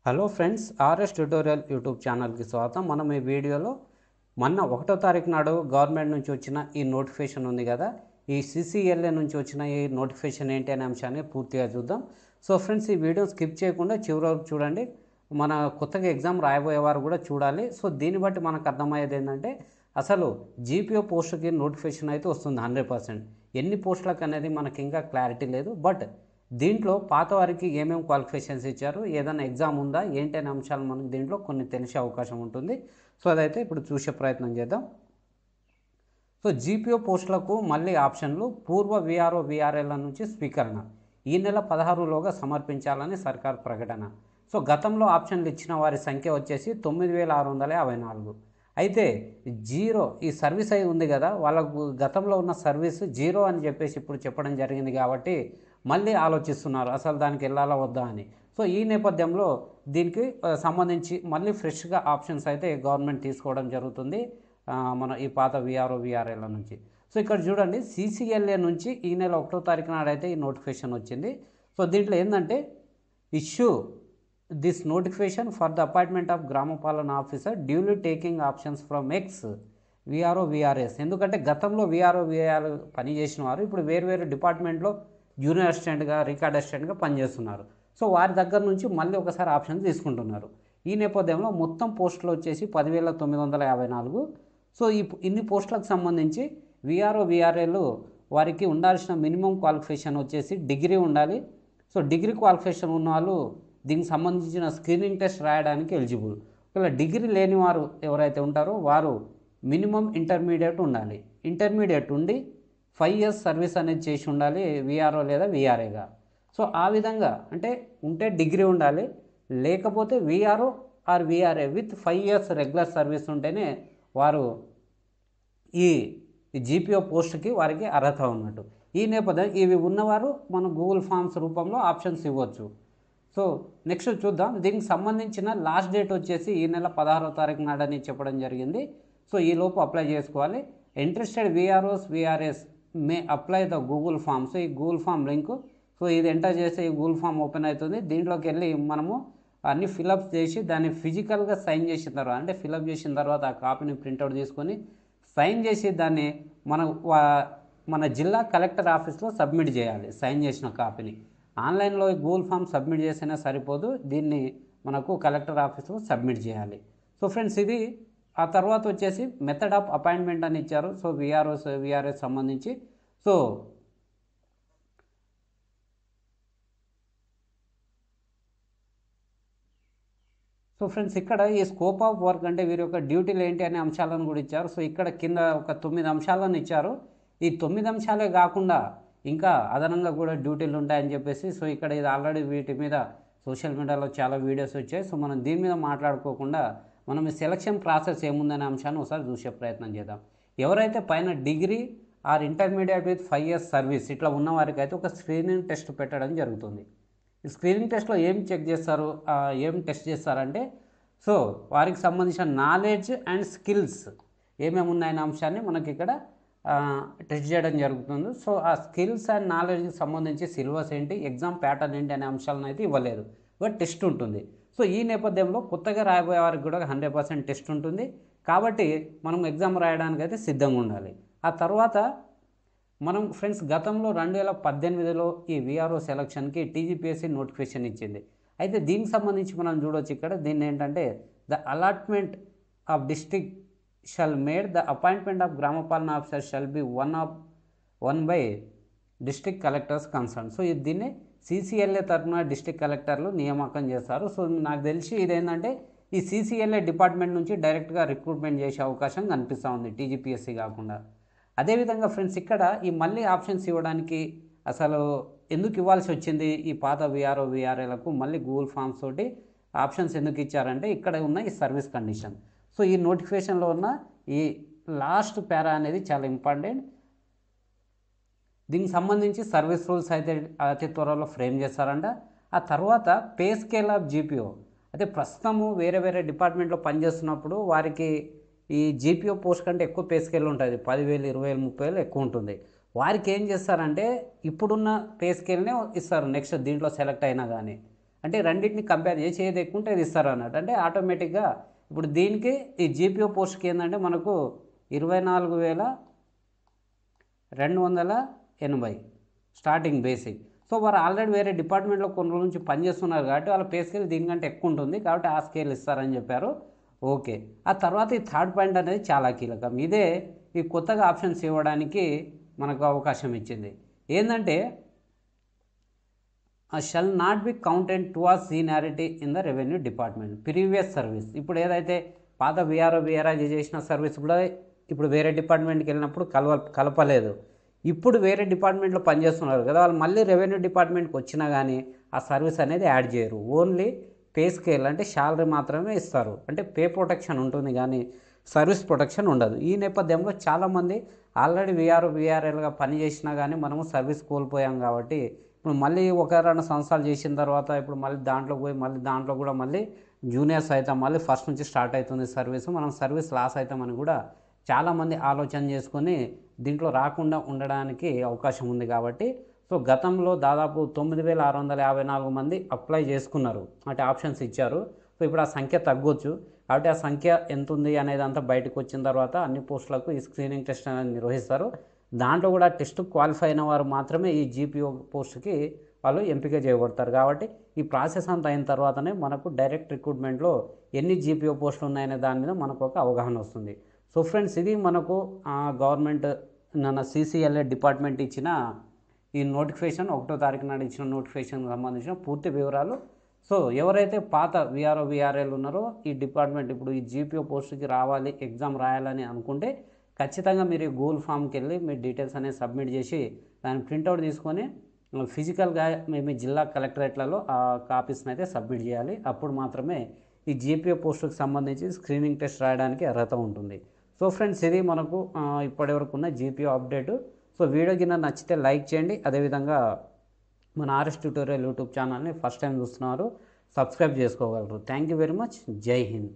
Hello friends, RS tutorial YouTube ఛానల్కి స్వాగతం. మనం ఈ వీడియోలో మొన్న 1వ తారీఖు నాడు గవర్నమెంట్ నుంచి వచ్చిన ఈ నోటిఫికేషన్ ఉంది కదా, ఈ సిసిఎల్ఏ నుంచి వచ్చిన ఈ నోటిఫికేషన్ ఏంటి అనే అంశాన్ని పూర్తిగా చూద్దాం. సో ఫ్రెండ్స్, ఈ వీడియో స్కిప్ చేయకుండా చివరి వరకు చూడండి. మన కొత్తగా ఎగ్జామ్ రాయబోయేవారు కూడా చూడాలి. సో దీన్ని బట్టి మనకు అర్థమయ్యేది ఏంటంటే, అసలు జీపీఓ పోస్టుకి నోటిఫికేషన్ అయితే వస్తుంది 100%. ఎన్ని పోస్టులకు అనేది మనకి ఇంకా క్లారిటీ లేదు. బట్ దీంట్లో పాత వారికి ఏమేమి క్వాలిఫికేషన్స్ ఇచ్చారు, ఏదైనా ఎగ్జామ్ ఉందా ఏంటి అనే అంశాలు మనకు దీంట్లో కొన్ని తెలిసే అవకాశం ఉంటుంది. సో అదైతే ఇప్పుడు చూసే ప్రయత్నం చేద్దాం. సో జీపీఓ పోస్టులకు మళ్ళీ ఆప్షన్లు పూర్వ విఆర్ఓ విఆర్ఎల్ నుంచి స్వీకరణ ఈ నెల 16లోగా సమర్పించాలని సర్కార్ ప్రకటన. సో గతంలో ఆప్షన్లు ఇచ్చిన వారి సంఖ్య వచ్చేసి 9654. అయితే జీరో ఈ సర్వీస్ అయి ఉంది కదా, వాళ్ళకు గతంలో ఉన్న సర్వీస్ జీరో అని చెప్పేసి ఇప్పుడు చెప్పడం జరిగింది కాబట్టి మళ్ళీ ఆలోచిస్తున్నారు అసలు దానికి వెళ్ళాలా వద్దా అని. సో ఈ నేపథ్యంలో దీనికి సంబంధించి మళ్ళీ ఫ్రెష్గా ఆప్షన్స్ అయితే గవర్నమెంట్ తీసుకోవడం జరుగుతుంది మన ఈ పాత విఆర్ఓ విఆర్ఎల్ నుంచి. సో ఇక్కడ చూడండి, సిసిఎల్ఏ నుంచి ఈ నెల 1వ తారీఖు నాడైతే ఈ నోటిఫికేషన్ వచ్చింది. సో దీంట్లో ఏంటంటే, issue this notification for the appointment of గ్రామ పాలన officer duly taking options from X VRO VRS. ఎందుకంటే గతంలో విఆర్ఓ విఆర్ పనిచేసిన వారు ఇప్పుడు వేరు డిపార్ట్మెంట్లో జూనియర్ అసిస్టెంట్గా, రికార్డ్ అసిస్టెంట్గా పనిచేస్తున్నారు. సో వారి దగ్గర నుంచి మళ్ళీ ఒకసారి ఆప్షన్ తీసుకుంటున్నారు. ఈ నేపథ్యంలో మొత్తం పోస్టులు వచ్చేసి 10,954. సో ఇన్ని పోస్టులకు సంబంధించి విఆర్ఓ విఆర్ఏలు వారికి ఉండాల్సిన మినిమం క్వాలిఫికేషన్ వచ్చేసి డిగ్రీ ఉండాలి. సో డిగ్రీ క్వాలిఫికేషన్ ఉన్న వాళ్ళు దీనికి సంబంధించిన స్క్రీనింగ్ టెస్ట్ రాయడానికి ఎలిజిబుల్. ఒకవేళ డిగ్రీ లేని వారు ఎవరైతే ఉంటారో వారు మినిమం ఇంటర్మీడియట్ ఉండాలి. ఇంటర్మీడియట్ ఉండి 5 years సర్వీస్ అనేది చేసి ఉండాలి విఆర్ఓ లేదా విఆర్ఏగా. సో ఆ విధంగా అంటే ఉంటే డిగ్రీ ఉండాలి, లేకపోతే VRO are VRA with 5 years regular service ఉంటేనే వారు ఈ జీపీఓ పోస్ట్కి వారికి అర్హత ఉన్నట్టు. ఈ నేపథ్యం ఇవి ఉన్నవారు మనం గూగుల్ ఫామ్స్ రూపంలో ఆప్షన్స్ ఇవ్వచ్చు. సో నెక్స్ట్ చూద్దాం. దీనికి సంబంధించిన లాస్ట్ డేట్ వచ్చేసి ఈ నెల 16వ తారీఖు నాడని చెప్పడం జరిగింది. సో ఈ లోపు అప్లై చేసుకోవాలి. Interested VROs VRS may apply the Google form. So ఈ గూగుల్ ఫామ్ లింక్, సో ఇది ఎంటర్ చేస్తే ఈ గూగుల్ ఫామ్ ఓపెన్ అవుతుంది. దీంట్లోకి వెళ్ళి మనము అన్ని ఫిలప్ చేసి దాన్ని ఫిజికల్గా సైన్ చేసిన తర్వాత, అంటే ఫిలప్ చేసిన తర్వాత ఆ కాపీని ప్రింట్అవుట్ తీసుకొని సైన్ చేసి దాన్ని మన జిల్లా కలెక్టర్ ఆఫీస్లో సబ్మిట్ చేయాలి. సైన్ చేసిన కాపీని ఆన్లైన్లో గూగుల్ ఫామ్ సబ్మిట్ చేసినా సరిపోదు, దీన్ని మనకు కలెక్టర్ ఆఫీస్లో సబ్మిట్ చేయాలి. సో ఫ్రెండ్స్, ఇది ఆ తర్వాత వచ్చేసి మెథడ్ ఆఫ్ అపాయింట్మెంట్ అని ఇచ్చారు. సో విఆర్ఓస్ విఆర్ఎస్ సంబంధించి సో ఫ్రెండ్స్, ఇక్కడ ఈ స్కోప్ ఆఫ్ వర్క్ అంటే వీరి యొక్క డ్యూటీలు ఏంటి అనే అంశాలను కూడా ఇచ్చారు. సో ఇక్కడ కింద ఒక 9 అంశాలను ఇచ్చారు. ఈ 9 అంశాలే కాకుండా ఇంకా అదనంగా కూడా డ్యూటీలు ఉంటాయని చెప్పేసి, సో ఇక్కడ ఇది ఆల్రెడీ వీటి మీద సోషల్ మీడియాలో చాలా వీడియోస్ వచ్చాయి. సో మనం దీని మీద మాట్లాడుకోకుండా మనం ఈ సెలక్షన్ ప్రాసెస్ ఏముందనే అంశాన్ని ఒకసారి చూసే ప్రయత్నం చేద్దాం. ఎవరైతే పైన degree or intermediate with 5 years service ఇట్లా ఉన్న వారికి అయితే ఒక స్క్రీనింగ్ టెస్ట్ పెట్టడం జరుగుతుంది. ఈ స్క్రీనింగ్ టెస్ట్లో ఏం చెక్ చేస్తారు, ఏం టెస్ట్ చేస్తారంటే, సో వారికి సంబంధించిన నాలెడ్జ్ అండ్ స్కిల్స్ ఏమేమి ఉన్నాయనే అంశాన్ని మనకి ఇక్కడ టెస్ట్ చేయడం జరుగుతుంది. సో ఆ స్కిల్స్ అండ్ నాలెడ్జ్కి సంబంధించి సిలబస్ ఏంటి, ఎగ్జామ్ ప్యాటర్న్ ఏంటి అనే అంశాలను అయితే ఇవ్వలేదు, బట్ టెస్ట్ ఉంటుంది. సో ఈ నేపథ్యంలో కొత్తగా రాయబోయే వారికి కూడా 100% టెస్ట్ ఉంటుంది. కాబట్టి మనం ఎగ్జామ్ రాయడానికి అయితే సిద్ధంగా ఉండాలి. ఆ తర్వాత మనం ఫ్రెండ్స్, గతంలో 2018లో ఈ విఆర్ఓ సెలక్షన్కి టీజీపీఎస్సీ నోటిఫికేషన్ ఇచ్చింది. అయితే దీనికి సంబంధించి మనం చూడవచ్చు ఇక్కడ, దీన్ని ఏంటంటే the allotment of district shall made the appointment of గ్రామ పాలన officer shall be one by district collectors concern. So దీన్ని సిసిఎల్ఏ తరఫున డిస్ట్రిక్ట్ కలెక్టర్లు నియామకం చేస్తారు. సో నాకు తెలిసి ఇదేంటంటే ఈ సిసిఎల్ఏ డిపార్ట్మెంట్ నుంచి డైరెక్ట్గా రిక్రూట్మెంట్ చేసే అవకాశం కనిపిస్తూ ఉంది, టీజీపీఎస్సీ కాకుండా. అదేవిధంగా ఫ్రెండ్స్, ఇక్కడ ఈ మళ్ళీ ఆప్షన్స్ ఇవ్వడానికి అసలు ఎందుకు ఇవ్వాల్సి వచ్చింది ఈ పాత విఆర్ఓ విఆర్ఏలకు మళ్ళీ గూగుల్ ఫామ్స్ తోటి ఆప్షన్స్ ఎందుకు ఇచ్చారంటే, ఇక్కడ ఉన్న ఈ సర్వీస్ కండిషన్. సో ఈ నోటిఫికేషన్లో ఉన్న ఈ లాస్ట్ పారా అనేది చాలా ఇంపార్టెంట్. దీనికి సంబంధించి సర్వీస్ రూల్స్ అయితే అతి త్వరలో ఫ్రేమ్ చేస్తారంట. ఆ తర్వాత పే స్కేల్ ఆఫ్ జీపీఓ, అయితే ప్రస్తుతము వేరే డిపార్ట్మెంట్లో పనిచేస్తున్నప్పుడు వారికి ఈ జీపీఓ పోస్ట్ కంటే ఎక్కువ పే స్కేల్ ఉంటుంది, 10,000, 20,000, 30,000 ఎక్కువ ఉంటుంది. వారికి ఏం చేస్తారంటే ఇప్పుడున్న పే స్కేల్నే ఇస్తారు నెక్స్ట్ దీంట్లో సెలెక్ట్ అయినా కానీ. అంటే రెండింటిని కంపేర్ చేసి ఏది ఎక్కువ ఉంటే అది ఇస్తారు అన్నట్టు. అంటే ఆటోమేటిక్గా ఇప్పుడు దీనికి ఈ జీపీఓ పోస్ట్కి ఏంటంటే మనకు 24,280 స్టార్టింగ్ బేసిక్. సో వారు ఆల్రెడీ వేరే డిపార్ట్మెంట్లో కొన్ని రోజుల నుంచి పనిచేస్తున్నారు కాబట్టి వాళ్ళ పే స్కేల్ దీనికంటే ఎక్కువ ఉంటుంది కాబట్టి ఆ స్కేల్ ఇస్తారని చెప్పారు. ఓకే. ఆ తర్వాత ఈ థర్డ్ పాయింట్ అనేది చాలా కీలకం. ఇదే ఈ కొత్తగా ఆప్షన్స్ ఇవ్వడానికి మనకు అవకాశం ఇచ్చింది. ఏంటంటే shall not be counted towards seniority in the revenue department previous service. ఇప్పుడు ఏదైతే పాత విఆర్ఐ చేసిన సర్వీస్ కూడా ఇప్పుడు వేరే డిపార్ట్మెంట్కి వెళ్ళినప్పుడు కలపలేదు. ఇప్పుడు వేరే డిపార్ట్మెంట్లో పనిచేస్తున్నారు కదా, వాళ్ళు మళ్ళీ రెవెన్యూ డిపార్ట్మెంట్కి వచ్చినా కానీ ఆ సర్వీస్ అనేది యాడ్ చేయరు. ఓన్లీ పే స్కేల్ అంటే శాలరీ మాత్రమే ఇస్తారు. అంటే పే ప్రొటెక్షన్ ఉంటుంది కానీ సర్వీస్ ప్రొటెక్షన్ ఉండదు. ఈ నేపథ్యంలో చాలామంది ఆల్రెడీ విఆర్ఐలుగా పనిచేసినా కానీ మనము సర్వీస్ కోల్పోయాం కాబట్టి ఇప్పుడు మళ్ళీ ఒక 2 సంవత్సరాలు చేసిన తర్వాత ఇప్పుడు మళ్ళీ దాంట్లోకి పోయి మళ్ళీ దాంట్లో కూడా మళ్ళీ జూనియర్స్ అవుతాం, మళ్ళీ ఫస్ట్ నుంచి స్టార్ట్ అవుతుంది సర్వీస్, మనం సర్వీస్ లాస్ అవుతామని కూడా చాలామంది ఆలోచన చేసుకొని దీంట్లో రాకుండా ఉండడానికి అవకాశం ఉంది. కాబట్టి సో గతంలో దాదాపు 9,654 మంది అప్లై చేసుకున్నారు, అంటే ఆప్షన్స్ ఇచ్చారు. సో ఇప్పుడు ఆ సంఖ్య తగ్గొచ్చు కాబట్టి ఆ సంఖ్య ఎంత ఉంది అనేది అంతా బయటకు వచ్చిన తర్వాత అన్ని పోస్టులకు ఈ స్క్రీనింగ్ టెస్ట్ అనేది నిర్వహిస్తారు. దాంట్లో కూడా టెస్ట్ క్వాలిఫై అయిన వారు మాత్రమే ఈ జీపీఓ పోస్ట్కి వాళ్ళు ఎంపిక చేయబడతారు. కాబట్టి ఈ ప్రాసెస్ అంతా అయిన తర్వాతనే మనకు డైరెక్ట్ రిక్రూట్మెంట్లో ఎన్ని జీపీఓ పోస్టులు ఉన్నాయనే దాని మీద మనకు ఒక అవగాహన వస్తుంది. సో ఫ్రెండ్స్, ఇది మనకు గవర్నమెంట్ CCLA డిపార్ట్మెంట్ ఇచ్చిన ఈ నోటిఫికేషన్ 1వ తారీఖు నాడు ఇచ్చిన నోటిఫికేషన్కి సంబంధించిన పూర్తి వివరాలు. సో ఎవరైతే పాత విఆర్ఐలు ఉన్నారో ఈ డిపార్ట్మెంట్ ఇప్పుడు ఈ జీపీఓ పోస్ట్కి రావాలి, ఎగ్జామ్ రాయాలని అనుకుంటే ఖచ్చితంగా మీరు గూగుల్ ఫామ్కి వెళ్ళి మీ డీటెయిల్స్ అనేది సబ్మిట్ చేసి దాని ప్రింట్అవుట్ తీసుకొని ఫిజికల్గా మీ జిల్లా కలెక్టరేట్లలో ఆ కాపీస్ని అయితే సబ్మిట్ చేయాలి. అప్పుడు మాత్రమే ఈ జీపీఓ పోస్టుకు సంబంధించి స్క్రీనింగ్ టెస్ట్ రాయడానికి అర్హత ఉంటుంది. సో ఫ్రెండ్స్, ఇది మనకు ఇప్పటివరకు ఉన్న జీపీఓ అప్డేటు. సో వీడియో కింద నచ్చితే లైక్ చేయండి. అదేవిధంగా మన ఆర్ఎస్ ట్యూటోరియల్ యూట్యూబ్ ఛానల్ని ఫస్ట్ టైం చూస్తున్నారు, సబ్స్క్రైబ్ చేసుకోగలరు. Thank you very much. జై హింద్.